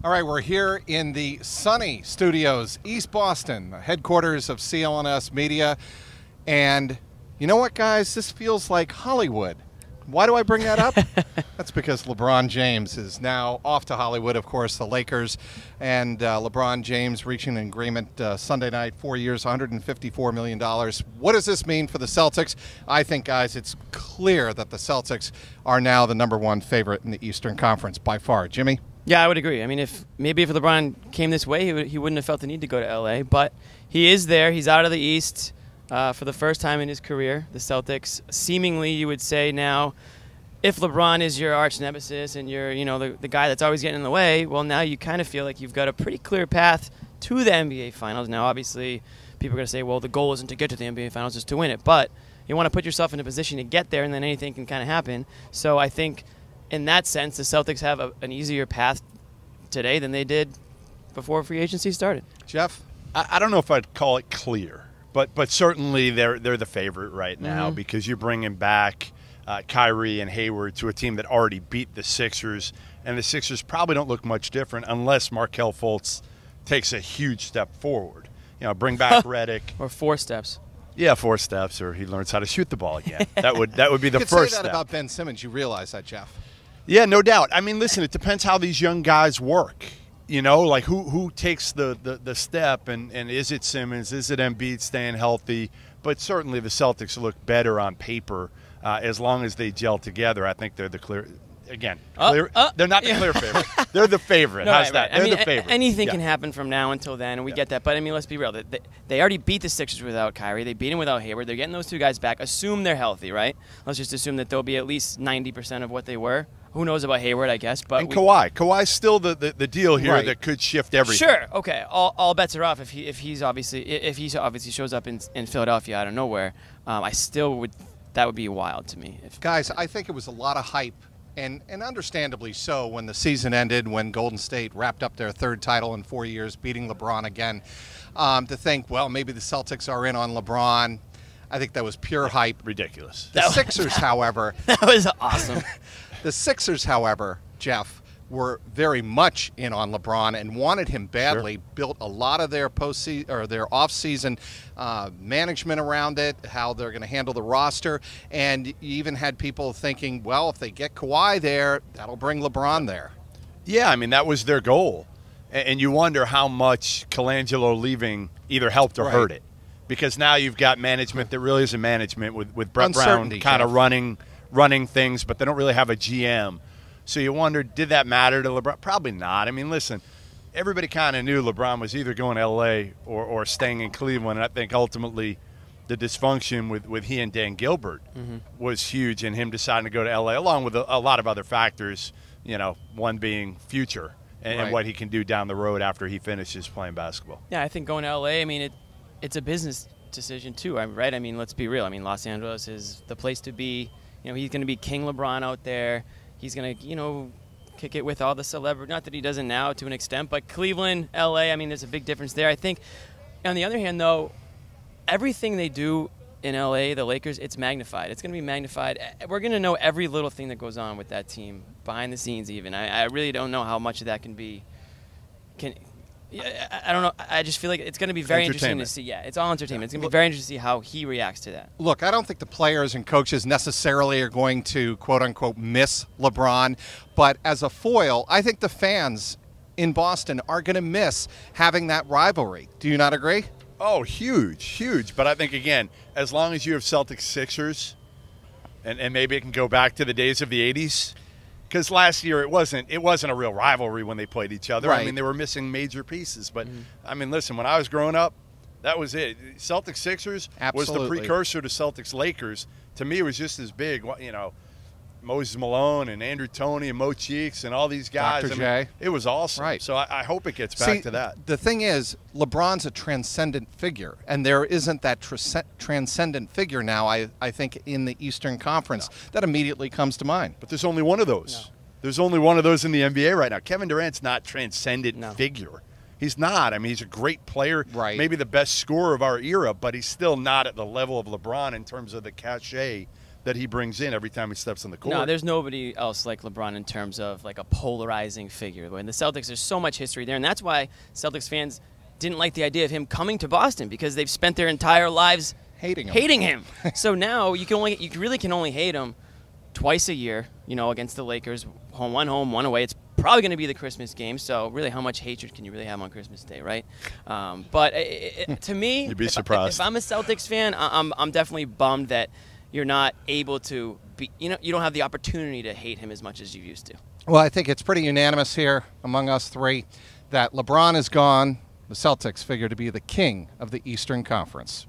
All right, we're here in the sunny studios, East Boston, the headquarters of CLNS Media. And you know what, guys? This feels like Hollywood. Why do I bring that up? That's because LeBron James is now off to Hollywood, of course, the Lakers. And LeBron James reaching an agreement Sunday night, 4 years, $154 million. What does this mean for the Celtics? I think, guys, it's clear that the Celtics are now the #1 favorite in the Eastern Conference by far. Jimmy? Yeah, I would agree. I mean, if LeBron came this way, he wouldn't have felt the need to go to L.A., but he is there. He's out of the East for the first time in his career. The Celtics, seemingly, you would say now, if LeBron is your arch nemesis and you're, the guy that's always getting in the way, well, now you kind of feel like you've got a pretty clear path to the NBA Finals. Now, obviously, people are going to say, well, the goal isn't to get to the NBA Finals, it's to win it. But you want to put yourself in a position to get there, and then anything can kind of happen. So I think, in that sense, the Celtics have an easier path today than they did before free agency started. Jeff? I don't know if I'd call it clear, but certainly they're the favorite right now because you're bringing back Kyrie and Hayward to a team that already beat the Sixers, and the Sixers probably don't look much different unless Markelle Fultz takes a huge step forward. Bring back Redick. Or 4 steps. Yeah, 4 steps, or he learns how to shoot the ball again. That would be the you could first say that step. about Ben Simmons. You realize that, Jeff? Yeah, no doubt. I mean, listen, it depends how these young guys work. Like who takes the step, and is it Simmons? Is it Embiid staying healthy? But certainly the Celtics look better on paper as long as they gel together. I think they're the clear. Again, they're not the clear favorite. They're the favorite. No, How's right. that? They're the favorite. Anything can happen from now until then, and we get that. But, I mean, let's be real. They already beat the Sixers without Kyrie. They beat him without Hayward. They're getting those 2 guys back. Assume they're healthy, right? Let's just assume that they'll be at least 90% of what they were. Who knows about Hayward, I guess. But Kawhi's still the deal here that could shift everything. Sure. Okay. All bets are off if he obviously shows up in Philadelphia out of nowhere. I still would. That would be wild to me. Guys, I think it was a lot of hype. And understandably so when the season ended, when Golden State wrapped up their 3rd title in 4 years, beating LeBron again, to think, well, maybe the Celtics are in on LeBron. I think that was pure hype. Ridiculous. The Sixers, however. That was awesome. The Sixers, however, Jeff, were very much in on LeBron and wanted him badly. Sure. Built a lot of their their off-season management around it, how they're going to handle the roster, and you even had people thinking, well, if they get Kawhi there, that'll bring LeBron there. Yeah, I mean that was their goal, and you wonder how much Colangelo leaving either helped or hurt it, because now you've got management that really isn't management with Brett Brown kind of running things, but they don't really have a GM. So you wonder, did that matter to LeBron? Probably not. I mean, listen, everybody kind of knew LeBron was either going to L.A. or staying in Cleveland, and I think ultimately the dysfunction with he and Dan Gilbert was huge in him deciding to go to L.A., along with a lot of other factors, one being future and what he can do down the road after he finishes playing basketball. Yeah, I think going to L.A., I mean, it's a business decision too, right? I mean, let's be real. I mean, Los Angeles is the place to be. He's going to be King LeBron out there. He's going to, kick it with all the celebrities. Not that he doesn't now to an extent, but Cleveland, L.A., I mean, there's a big difference there. I think, on the other hand, though, everything they do in L.A., the Lakers, it's magnified. It's going to be magnified. We're going to know every little thing that goes on with that team, behind the scenes even. I really don't know how much of that can be. I don't know. I just feel like it's going to be very interesting to see. Yeah, it's all entertainment. It's going to be very interesting to see how he reacts to that. Look, I don't think the players and coaches necessarily are going to, quote-unquote, miss LeBron. But as a foil, I think the fans in Boston are going to miss having that rivalry. Do you not agree? Oh, huge, huge. But I think, again, as long as you have Celtics Sixers, and maybe it can go back to the days of the 80s, because last year it wasn't a real rivalry when they played each other. I mean, they were missing major pieces. But, I mean, listen, when I was growing up, that was it. Celtics-Sixers was the precursor to Celtics-Lakers. To me, it was just as big, Moses Malone and Andrew Toney and Mo Cheeks and all these guys. Dr. J. It was awesome. Right. So I hope it gets back to that. The thing is, LeBron's a transcendent figure, and there isn't that transcendent figure now, I think, in the Eastern Conference that immediately comes to mind. But there's only one of those. No. There's only one of those in the NBA right now. Kevin Durant's not transcendent figure. He's not. I mean, he's a great player, maybe the best scorer of our era, but he's still not at the level of LeBron in terms of the cachet that he brings in every time he steps on the court. No, there's nobody else like LeBron in terms of like a polarizing figure. In the Celtics, there's so much history there, and that's why Celtics fans didn't like the idea of him coming to Boston, because they've spent their entire lives hating him. So now you really can only hate him twice a year, against the Lakers, one home, one away. It's probably going to be the Christmas game, so really how much hatred can you really have on Christmas Day, right? But to me, you'd be surprised. If I'm a Celtics fan, I'm definitely bummed that you're not able to be, you don't have the opportunity to hate him as much as you used to. Well, I think it's pretty unanimous here among us three that LeBron is gone. The Celtics figure to be the king of the Eastern Conference.